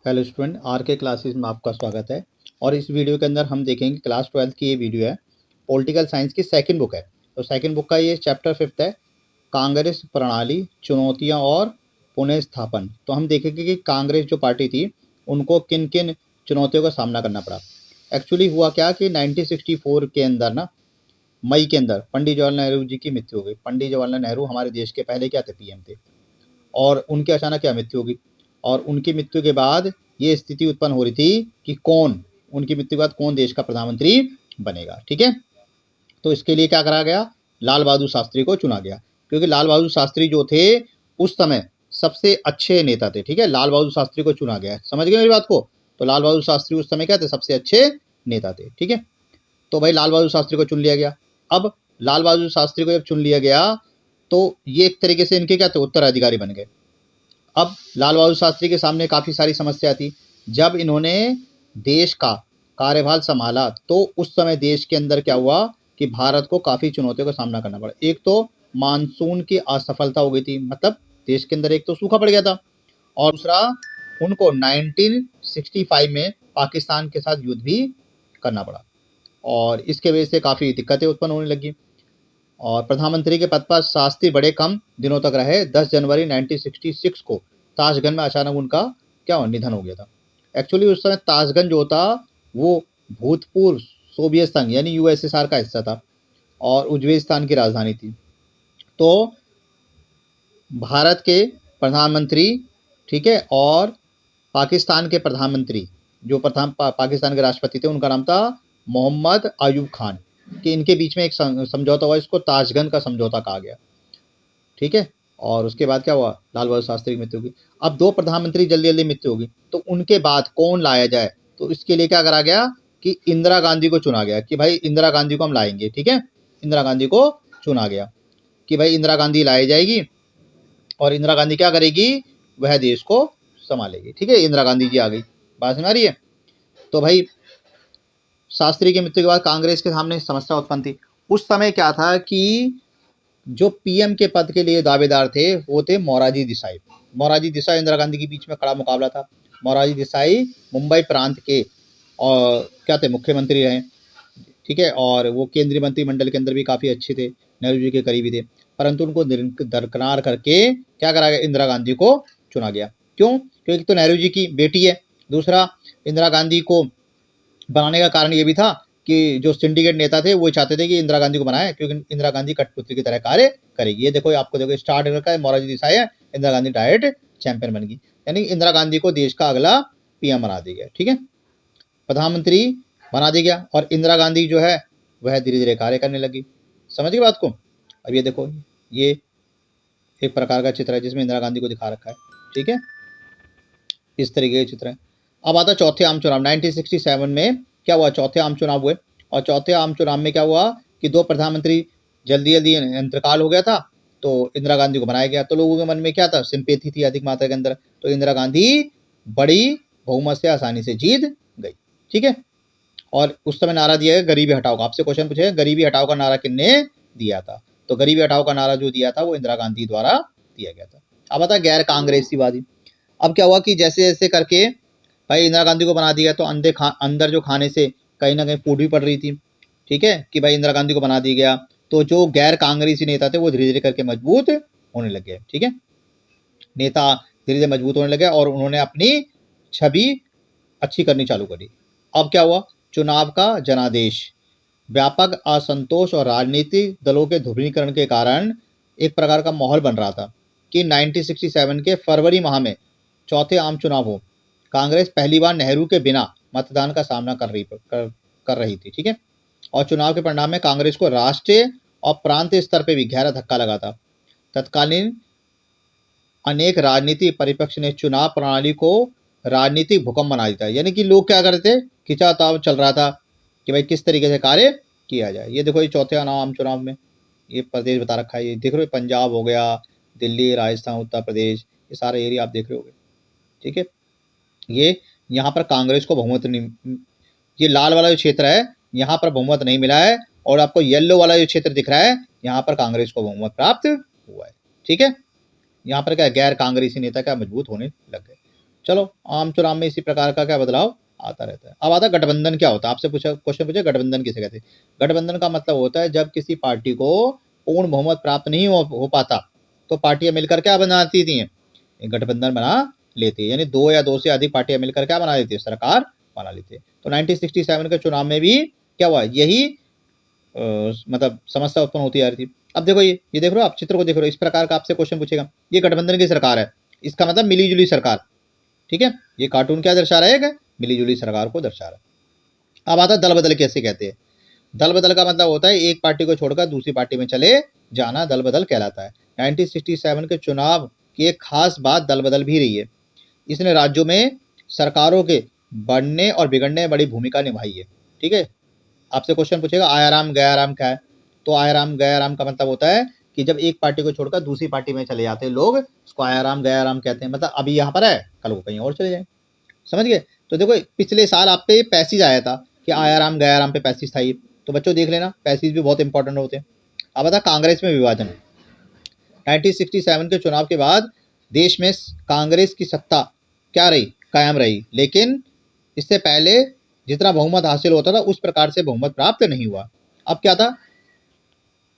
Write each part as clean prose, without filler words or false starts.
Hello student, are के classes में आपका स्वागत है। और इस वीडियो के अंदर हम देखेंगे क्लास 12 की ये वीडियो है। पॉलिटिकल साइंस की सेकंड बुक है। तो सेकंड बुक का ये चैप्टर 5 है, कांग्रेस प्रणाली, चुनौतियां और पुनः-स्थापन। तो हम देखेंगे कि कांग्रेस जो पार्टी थी उनको किन किन चुनौतियों का सामना करना पड़ा। एक्चुअली हुआ क्या कि 1964 के अंदर ना, मई के अंदर पंडित जवाहरलाल नेहरू जी की मृत्यु हो गई। पंडित जवाहरलाल नेहरू हमारे देश के पहले क्या थे, पीएम थे। और उनकी अचानक क्या मृत्यु होगी। और उनकी मृत्यु के बाद ये स्थिति उत्पन्न हो रही थी कि उनकी मृत्यु के बाद कौन देश का प्रधानमंत्री बनेगा। ठीक है, तो इसके लिए क्या करा गया, लाल बहादुर शास्त्री को चुना गया, क्योंकि लाल बहादुर शास्त्री जो थे उस समय सबसे अच्छे नेता थे। ठीक है, लाल बहादुर शास्त्री को चुना गया। समझ गए मेरी बात को। तो लाल बहादुर शास्त्री उस समय क्या थे, सबसे अच्छे नेता थे। ठीक है, तो भाई लाल बहादुर शास्त्री को चुन लिया गया। अब लाल बहादुर शास्त्री को जब चुन लिया गया तो ये एक तरीके से इनके क्या थे, उत्तराधिकारी बन गए। अब लाल बहादुर शास्त्री के सामने काफ़ी सारी समस्या थी। जब इन्होंने देश का कार्यभार संभाला तो उस समय देश के अंदर क्या हुआ कि भारत को काफ़ी चुनौतियों का सामना करना पड़ा। एक तो मानसून की असफलता हो गई थी, मतलब देश के अंदर एक तो सूखा पड़ गया था, और दूसरा उनको 1965 में पाकिस्तान के साथ युद्ध भी करना पड़ा, और इसके वजह से काफ़ी दिक्कतें उत्पन्न होने लगी। और प्रधानमंत्री के पद पर शास्त्री बड़े कम दिनों तक रहे। 10 जनवरी 1966 को ताशगंज में अचानक उनका निधन हो गया था। एक्चुअली उस समय ताशगंज जो था वो भूतपूर्व सोवियत संघ यानी यूएसएसआर का हिस्सा था और उज्बेकिस्तान की राजधानी थी। तो भारत के प्रधानमंत्री, ठीक है, और पाकिस्तान के प्रधानमंत्री जो पाकिस्तान के राष्ट्रपति थे उनका नाम था मोहम्मद अयूब खान, कि इनके बीच में एक समझौता हुआ, इसको ताशगंज का समझौता कहा गया। ठीक है, और उसके बाद क्या हुआ, लाल बहादुर शास्त्री की मृत्यु होगी। अब दो प्रधानमंत्री जल्दी जल्दी मृत्यु होगी, तो उनके बाद कौन लाया जाए। तो इसके लिए क्या करा गया कि इंदिरा गांधी को चुना गया कि भाई इंदिरा गांधी को हम लाएंगे। ठीक है, इंदिरा गांधी को चुना गया कि भाई इंदिरा गांधी लाई जाएगी और इंदिरा गांधी क्या करेगी, वह देश को संभालेगी। ठीक है, इंदिरा गांधी जी आ गई। बात समझ आ रही है। तो भाई शास्त्री की मृत्यु के बाद कांग्रेस के सामने समस्या उत्पन्न थी। उस समय क्या था कि जो पीएम के पद के लिए दावेदार थे वो थे मोरारजी देसाई। मोरारजी देसाई इंदिरा गांधी के बीच में कड़ा मुकाबला था। मोरारजी देसाई मुंबई प्रांत के और क्या थे, मुख्यमंत्री रहे। ठीक है, और वो केंद्रीय मंत्रिमंडल के अंदर भी काफ़ी अच्छे थे, नेहरू जी के करीबी थे। परंतु उनको दरकिनार करके क्या करा गया, इंदिरा गांधी को चुना गया। क्यों, क्योंकि तो नेहरू जी की बेटी है। दूसरा, इंदिरा गांधी को बनाने का कारण ये भी था कि जो सिंडिकेट नेता थे वो चाहते थे कि इंदिरा गांधी को बनाए, क्योंकि इंदिरा गांधी कठपुतली की तरह कार्य करेगी। ये देखो, आपको देखो स्टार्ट रखा है, मोरारजी देसाई है, इंदिरा गांधी डायरेक्ट चैंपियन बन गई, यानी इंदिरा गांधी को देश का अगला पीएम बना दिया गया। ठीक है, प्रधानमंत्री बना दिया गया, और इंदिरा गांधी जो है वह धीरे धीरे कार्य करने लगी। समझ गई बात को। अब ये देखो, ये एक प्रकार का चित्र है जिसमें इंदिरा गांधी को दिखा रखा है। ठीक है, इस तरीके के चित्र है। अब आता चौथे आम चुनाव 1967 में। क्या हुआ, चौथे आम चुनाव हुए, और चौथे आम चुनाव में क्या हुआ कि दो प्रधानमंत्री जल्दी जल्दी इंतकाल हो गया था, तो इंदिरा गांधी को बनाया गया। तो लोगों के मन में क्या था, सिंपैथी थी अधिक मात्रा के अंदर, तो इंदिरा गांधी बड़ी बहुमत से आसानी से जीत गई। ठीक है, और उस समय नारा दिया गया गरीबी हटाओ का। आपसे क्वेश्चन पूछे, गरीबी हटाओ का नारा किसने दिया था। तो गरीबी हटाओ का नारा जो दिया था वो इंदिरा गांधी द्वारा दिया गया था। अब आता गैर कांग्रेसीवादी। अब क्या हुआ कि जैसे जैसे करके भाई इंदिरा गांधी को बना दिया, तो अंदर जो खाने से कहीं ना कहीं फूट भी पड़ रही थी। ठीक है, कि भाई इंदिरा गांधी को बना दिया गया, तो जो गैर कांग्रेसी नेता थे वो धीरे धीरे करके मजबूत होने लगे। ठीक है, नेता धीरे धीरे मजबूत होने लगे और उन्होंने अपनी छवि अच्छी करनी चालू करी। अब क्या हुआ, चुनाव का जनादेश, व्यापक असंतोष और राजनीतिक दलों के ध्रुवीकरण के कारण एक प्रकार का माहौल बन रहा था कि 1967 के फरवरी माह में चौथे आम चुनाव हो, कांग्रेस पहली बार नेहरू के बिना मतदान का सामना कर रही थी। ठीक है, और चुनाव के परिणाम में कांग्रेस को राष्ट्रीय और प्रांतीय स्तर पर भी गहरा धक्का लगा था। तत्कालीन अनेक राजनीतिक परिपक्ष ने चुनाव प्रणाली को राजनीतिक भूकंप बना दिया था। यानी कि लोग क्या करते, खिंचाताव चल रहा था कि भाई किस तरीके से कार्य किया जाए। ये देखो, ये चौथे आम चुनाव में ये प्रदेश बता रखा है, ये देख रहे हो, पंजाब हो गया, दिल्ली, राजस्थान, उत्तर प्रदेश, ये सारे एरिया आप देख रहे होगे। ठीक है, ये यहाँ पर कांग्रेस को बहुमत नहीं, ये लाल वाला जो क्षेत्र है यहाँ पर बहुमत नहीं मिला है, और आपको येलो वाला जो क्षेत्र दिख रहा है यहाँ पर कांग्रेस को बहुमत प्राप्त हुआ है। ठीक है, यहाँ पर क्या गैर कांग्रेसी नेता क्या मजबूत होने लग गए। चलो, आम चुनाव में इसी प्रकार का क्या बदलाव आता रहता है। अब आता है गठबंधन क्या होता है, आपसे पूछा क्वेश्चन पूछे गठबंधन किसे कहते हैं। गठबंधन का मतलब होता है जब किसी पार्टी को पूर्ण बहुमत प्राप्त नहीं हो पाता तो पार्टियां मिलकर क्या बनाती थी, गठबंधन बना लेती है, यानी दो या दो से अधिक पार्टियां मिलकर क्या बना लेती है, सरकार बना लेती है। तो 1967 के चुनाव में भी क्या हुआ, यही मतलब समस्या उत्पन्न होती आ रही थी। अब देखो ये देख रहे हो आप, चित्र को देख रहे हो, इस प्रकार का आपसे क्वेश्चन पूछेगा, ये गठबंधन की सरकार है, इसका मतलब मिली जुली सरकार, ठीक है। ये कार्टून क्या दर्शा रहा है, मिली जुली सरकार को दर्शा रहा है। अब आता है दल बदल कैसे कहते हैं। दल बदल का मतलब होता है एक पार्टी को छोड़कर दूसरी पार्टी में चले जाना, दल बदल कहलाता है। 1967 के चुनाव की एक खास बात दल बदल भी रही है, इसने राज्यों में सरकारों के बढ़ने और बिगड़ने में बड़ी भूमिका निभाई है, ठीक है। आपसे क्वेश्चन पूछेगा आयाराम गयाराम क्या है, तो आयाराम गयाराम का मतलब होता है कि जब एक पार्टी को छोड़कर दूसरी पार्टी में चले जाते हैं लोग, उसको आयाराम गयाराम कहते हैं, मतलब अभी यहाँ पर है कल को कहीं और चले जाए, समझ गए। तो देखो पिछले साल आप पे पैसेज आया था कि आयाराम गयाराम पे पैसेज था ये, तो बच्चों देख लेना, पैसेज भी बहुत इंपॉर्टेंट होते हैं। अब बता कांग्रेस में विभाजन। 1967 के चुनाव के बाद देश में कांग्रेस की सत्ता क्या रही, कायम रही, लेकिन इससे पहले जितना बहुमत हासिल होता था उस प्रकार से बहुमत प्राप्त नहीं हुआ। अब क्या था,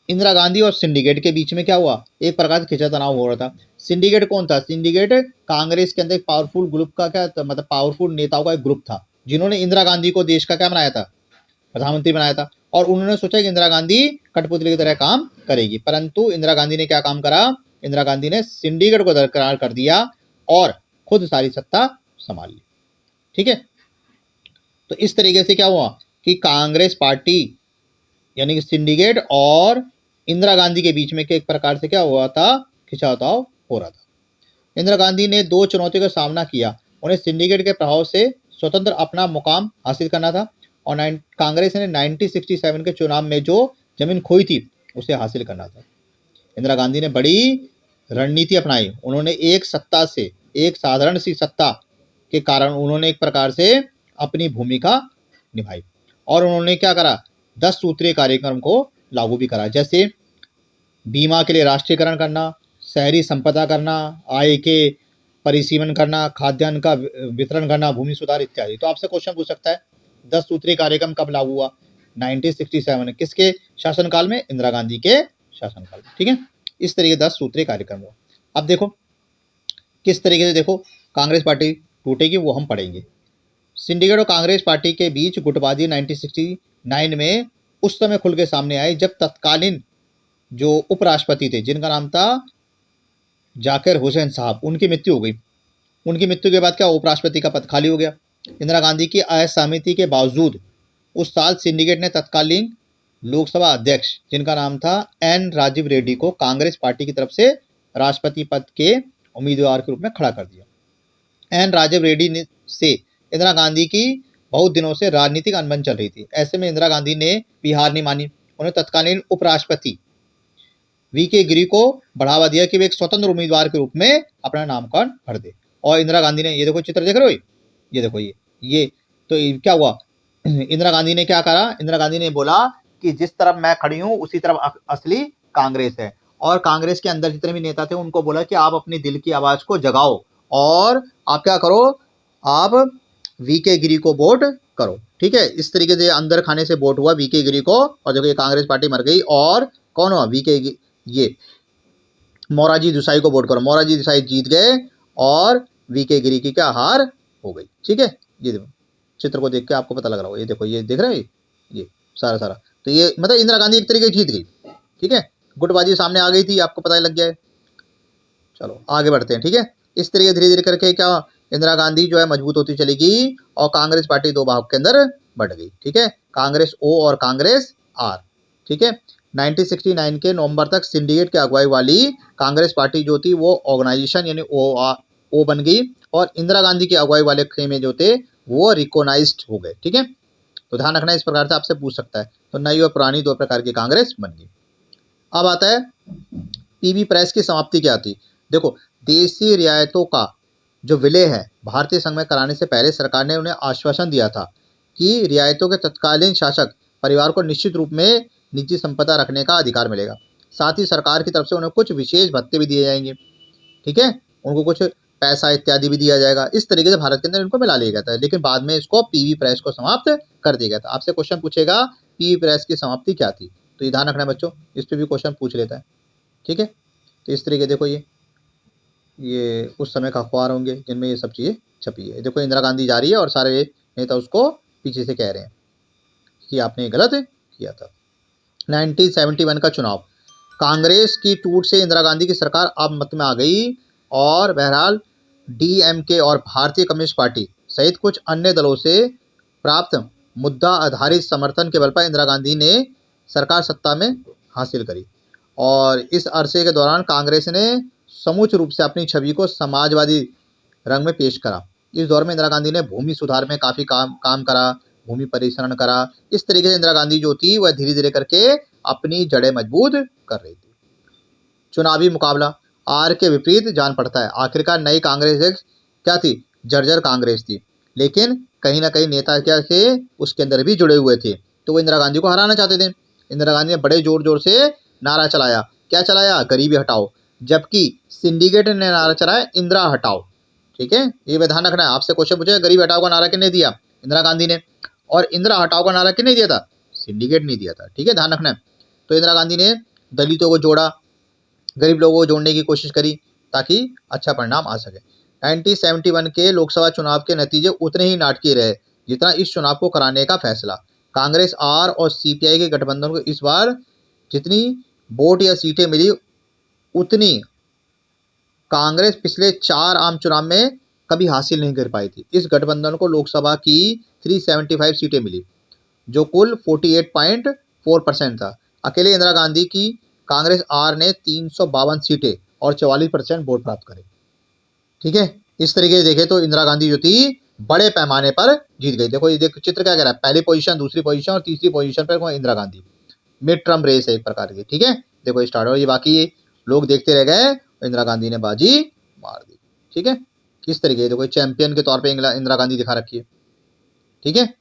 इंदिरा गांधी और सिंडिकेट के बीच में क्या हुआ, एक प्रकार से खिंचा तनाव हो रहा था। सिंडिकेट कौन था, सिंडिकेट कांग्रेस के अंदर एक पावरफुल ग्रुप का क्या था, मतलब पावरफुल नेताओं का एक ग्रुप था जिन्होंने इंदिरा गांधी को देश का क्या बनाया था, प्रधानमंत्री बनाया था। और उन्होंने सोचा कि इंदिरा गांधी कठपुतली की तरह काम करेगी, परंतु इंदिरा गांधी ने क्या काम करा, इंदिरा गांधी ने सिंडिकेट को दरकिनार कर दिया और खुद सारी सत्ता संभाल ली, ठीक है। तो इस तरीके से क्या हुआ कि कांग्रेस पार्टी यानी कि सिंडिकेट और इंदिरा गांधी के बीच में एक प्रकार से क्या हुआ था, खिंचाव हो रहा था। इंदिरा गांधी ने दो चुनौतियों का सामना किया, उन्हें सिंडिकेट के प्रभाव से स्वतंत्र अपना मुकाम हासिल करना था और कांग्रेस ने 1967 के चुनाव में जो जमीन खोई थी उसे हासिल करना था। इंदिरा गांधी ने बड़ी रणनीति अपनाई, उन्होंने एक सत्ता से एक साधारण सी सत्ता के कारण उन्होंने एक प्रकार से अपनी भूमिका निभाई और उन्होंने क्या करा, 10 सूत्रीय कार्यक्रम को लागू भी करा, जैसे बीमा के लिए राष्ट्रीयकरण करना, शहरी संपदा करना, आय के परिसीमन करना, खाद्यान्न का वितरण करना, भूमि सुधार इत्यादि। तो आपसे क्वेश्चन पूछ सकता है 10 सूत्रीय कार्यक्रम कब लागू हुआ, 1967 किसके शासनकाल में, इंदिरा गांधी के शासनकाल में, ठीक है। इस तरीके 10 सूत्रीय कार्यक्रम हुआ। अब देखो किस तरीके से देखो कांग्रेस पार्टी टूटेगी वो हम पढ़ेंगे। सिंडिकेट और कांग्रेस पार्टी के बीच गुटबाजी 1969 में उस समय खुल के सामने आई जब तत्कालीन जो उपराष्ट्रपति थे जिनका नाम था जाकिर हुसैन साहब, उनकी मृत्यु हो गई। उनकी मृत्यु के बाद क्या उपराष्ट्रपति का पद खाली हो गया। इंदिरा गांधी की असहमति के बावजूद उस साल सिंडिकेट ने तत्कालीन लोकसभा अध्यक्ष जिनका नाम था एन राजीव रेड्डी को कांग्रेस पार्टी की तरफ से राष्ट्रपति पद के उम्मीदवार के रूप में खड़ा कर दिया। एन राजीव रेड्डी से इंदिरा गांधी की बहुत दिनों से राजनीतिक अनबन चल रही थी। ऐसे में इंदिरा गांधी ने भी हार नहीं मानी, उन्हें तत्कालीन उपराष्ट्रपति वीके गिरी को बढ़ावा दिया कि वे एक स्वतंत्र उम्मीदवार के रूप में अपना नामकरण भर दे। और इंदिरा गांधी ने, ये देखो चित्र देख रहे हो, ये देखो ये तो क्या हुआ, इंदिरा गांधी ने क्या करा, इंदिरा गांधी ने बोला कि जिस तरफ मैं खड़ी हूँ उसी तरफ असली कांग्रेस है। और कांग्रेस के अंदर जितने भी नेता थे उनको बोला कि आप अपनी दिल की आवाज को जगाओ और आप क्या करो, आप वीके गिरी को वोट करो, ठीक है। इस तरीके से अंदर खाने से वोट हुआ वीके गिरी को और देखो ये कांग्रेस पार्टी मर गई और कौन हुआ, वीके ये मोरारजी देसाई को वोट करो, मोरारजी देसाई जीत गए और वीके गिरी की क्या हार हो गई, ठीक है। ये देखो चित्र को देख के आपको पता लग रहा होगा, ये देखो ये देख रहे हैं ये सारा तो ये मतलब इंदिरा गांधी एक तरीके जीत गई, ठीक है। गुटबाजी सामने आ गई थी, आपको पता लग गया है। चलो आगे बढ़ते हैं, ठीक है। इस तरीके धीरे धीरे करके क्या इंदिरा गांधी जो है मजबूत होती चली गई और कांग्रेस पार्टी दो भाग के अंदर बढ़ गई, ठीक है, कांग्रेस ओ और कांग्रेस आर, ठीक है। 1969 के नवंबर तक सिंडिकेट की अगुवाई वाली कांग्रेस पार्टी जो थी वो ऑर्गेनाइजेशन यानी ओ बन गई और इंदिरा गांधी की अगुवाई वाले खेमे जो थे वो रिकॉग्नाइज्ड हो गए, ठीक है। तो ध्यान रखना, इस प्रकार से आपसे पूछ सकता है। तो नई और पुरानी दो प्रकार की कांग्रेस बन गई। अब आता है पीबी प्रेस की समाप्ति क्या थी। देखो देशी रियायतों का जो विलय है भारतीय संघ में कराने से पहले सरकार ने उन्हें आश्वासन दिया था कि रियायतों के तत्कालीन शासक परिवार को निश्चित रूप में निजी संपदा रखने का अधिकार मिलेगा। साथ ही सरकार की तरफ से उन्हें कुछ विशेष भत्ते भी दिए जाएंगे, ठीक है। उनको कुछ पैसा इत्यादि भी दिया जाएगा। इस तरीके से भारत के अंदर इनको मिला लिया गया था, लेकिन बाद में इसको पीवी प्रेस को समाप्त कर दिया गया था। आपसे क्वेश्चन पूछेगा पीवी प्रेस की समाप्ति क्या थी, तो ये ध्यान रखना है बच्चों, इस पर भी क्वेश्चन पूछ लेता है। ठीक है, तो इस तरीके देखो ये उस समय का अखबार होंगे जिनमें ये सब चीज़ें छपी है। देखो इंदिरा गांधी जा रही है और सारे नेता उसको पीछे से कह रहे हैं कि आपने गलत किया था। 1971 का चुनाव, कांग्रेस की टूट से इंदिरा गांधी की सरकार अब मत में आ गई और बहरहाल डीएमके और भारतीय कम्युनिस्ट पार्टी सहित कुछ अन्य दलों से प्राप्त मुद्दा आधारित समर्थन के बल पर इंदिरा गांधी ने सरकार सत्ता में हासिल करी और इस अरसे के दौरान कांग्रेस ने समूच रूप से अपनी छवि को समाजवादी रंग में पेश करा। इस दौर में इंदिरा गांधी ने भूमि सुधार में काफ़ी काम करा, भूमि परिसरण करा। इस तरीके से इंदिरा गांधी जो थी वह धीरे धीरे करके अपनी जड़ें मजबूत कर रही थी। चुनावी मुकाबला आर के विपरीत जान पड़ता है। आखिरकार नई कांग्रेस क्या थी, जर्जर कांग्रेस थी, लेकिन कहीं ना कहीं नेता क्या थे उसके अंदर भी जुड़े हुए थे, तो वो इंदिरा गांधी को हराना चाहते थे। इंदिरा गांधी ने बड़े जोर जोर से नारा चलाया, क्या चलाया, गरीबी हटाओ, जबकि सिंडिकेट ने नारा चलाया इंदिरा हटाओ। ठीक है, ये ध्यान रखना है। आपसे क्वेश्चन पूछा गरीब हटाओ का नारा किसने दिया, इंदिरा गांधी ने, और इंदिरा हटाओ का नारा किसने दिया था, सिंडिकेट ने दिया था। ठीक है, ध्यान रखना है। तो इंदिरा गांधी ने दलितों को जोड़ा, गरीब लोगों को जोड़ने की कोशिश करी ताकि अच्छा परिणाम आ सके। 1971 के लोकसभा चुनाव के नतीजे उतने ही नाटकीय रहे जितना इस चुनाव को कराने का फैसला। कांग्रेस आर और सीपीआई के गठबंधन को इस बार जितनी वोट या सीटें मिली उतनी कांग्रेस पिछले 4 आम चुनाव में कभी हासिल नहीं कर पाई थी। इस गठबंधन को लोकसभा की 375 सीटें मिली जो कुल 48.4% था। अकेले इंदिरा गांधी की कांग्रेस आर ने 352 सीटें और 44% वोट प्राप्त करे। ठीक है, इस तरीके से देखें तो इंदिरा गांधी जो थी बड़े पैमाने पर जीत गई। देखो ये देखो चित्र क्या कह रहा है, पहली पोजीशन, दूसरी पोजीशन और तीसरी पोजीशन पर Indira Gandhi. Mid term race है एक प्रकार की। ठीक है, देखो स्टार्ट हो, ये बाकी लोग देखते रह गए, इंदिरा गांधी ने बाजी मार दी। ठीक है, किस तरीके देखो चैंपियन के तौर पे इंदिरा गांधी दिखा रखी है। ठीक है,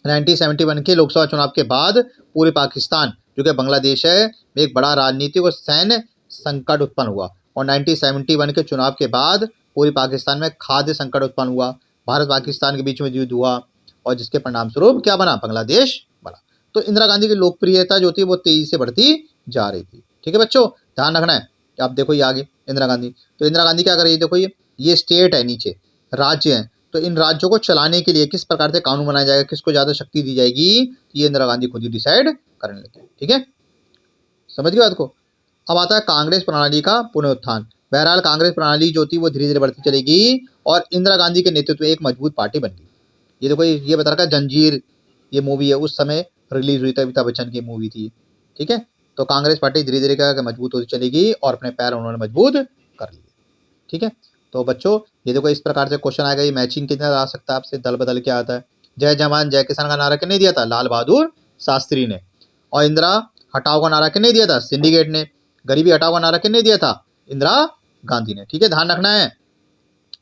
1971 के लोकसभा चुनाव के बाद पूरे पाकिस्तान जो कि बांग्लादेश है में एक बड़ा राजनीतिक और सैन्य संकट उत्पन्न हुआ और 1971 के चुनाव के बाद पूरे पाकिस्तान में खाद्य संकट उत्पन्न हुआ। भारत पाकिस्तान के बीच में युद्ध हुआ और जिसके परिणाम स्वरूप क्या बना, बांग्लादेश बना। तो इंदिरा गांधी की लोकप्रियता जो थी वो तेजी से बढ़ती जा रही थी। ठीक है बच्चों, ध्यान रखना है। आप देखो ये आगे इंदिरा गांधी, तो इंदिरा गांधी क्या कर रही है, देखो ये स्टेट है, नीचे राज्य हैं, तो इन राज्यों को चलाने के लिए किस प्रकार से कानून बनाया जाएगा, किसको ज़्यादा शक्ति दी जाएगी, ये इंदिरा गांधी खुद ही डिसाइड करने लगी। ठीक है, समझ गए बात को। अब आता है कांग्रेस प्रणाली का पुनरुत्थान। बहरहाल कांग्रेस प्रणाली जो थी वो धीरे धीरे बढ़ती चलेगी और इंदिरा गांधी के नेतृत्व में एक मजबूत पार्टी बन गई। ये देखो ये बता रखा है जंजीर, ये मूवी है, उस समय रिलीज हुई थी, अमिताभ बच्चन की मूवी थी। ठीक है, तो कांग्रेस पार्टी धीरे धीरे क्या मजबूत होती चलेगी और अपने पैर उन्होंने मजबूत कर लिए। ठीक है, तो बच्चों ये देखो इस प्रकार से क्वेश्चन आएगा, ये मैचिंग कितना आ सकता है आपसे, दल बदल क्या आता है। जय जवान जय किसान का नारा किसने दिया था, लाल बहादुर शास्त्री ने। और इंदिरा हटाओ का नारा किसने दिया था, सिंडिकेट ने। गरीबी हटाओ का नारा किसने दिया था, इंदिरा गांधी ने। ठीक है, ध्यान रखना है।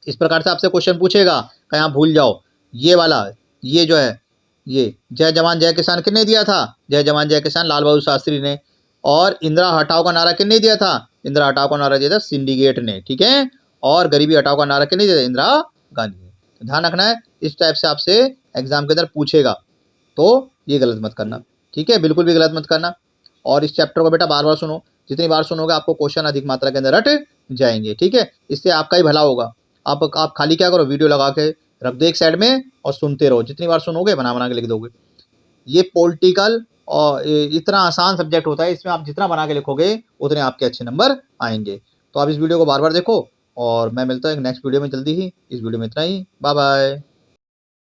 इस प्रकार से आपसे क्वेश्चन पूछेगा, कहीं आप भूल जाओ, ये वाला ये जो है ये जय जवान जय किसान किसने दिया था, जय जवान जय किसान लाल बहादुर शास्त्री ने। और इंदिरा हटाओ का नारा किसने दिया था, इंदिरा हटाओ का नारा दिया था सिंडिकेट ने। ठीक है, और गरीबी हटाओ का नारा किसने दिया था, इंदिरा गांधी ने। ध्यान रखना है, इस टाइप से आपसे एग्जाम के अंदर पूछेगा तो ये गलत मत करना। ठीक है, बिल्कुल भी गलत मत करना। और इस चैप्टर को बेटा बार बार सुनो, जितनी बार सुनोगे आपको क्वेश्चन अधिक मात्रा के अंदर रट जाएंगे। ठीक है, इससे आपका ही भला होगा। आप खाली क्या करो, वीडियो लगा के रख दो एक साइड में और सुनते रहो, जितनी बार सुनोगे बना बना के लिख दोगे। ये पॉलिटिकल और इतना आसान सब्जेक्ट होता है, इसमें आप जितना बना के लिखोगे उतने आपके अच्छे नंबर आएंगे। तो आप इस वीडियो को बार बार देखो और मैं मिलता हूँ एक नेक्स्ट वीडियो में जल्दी ही। इस वीडियो में इतना ही, बाय बाय।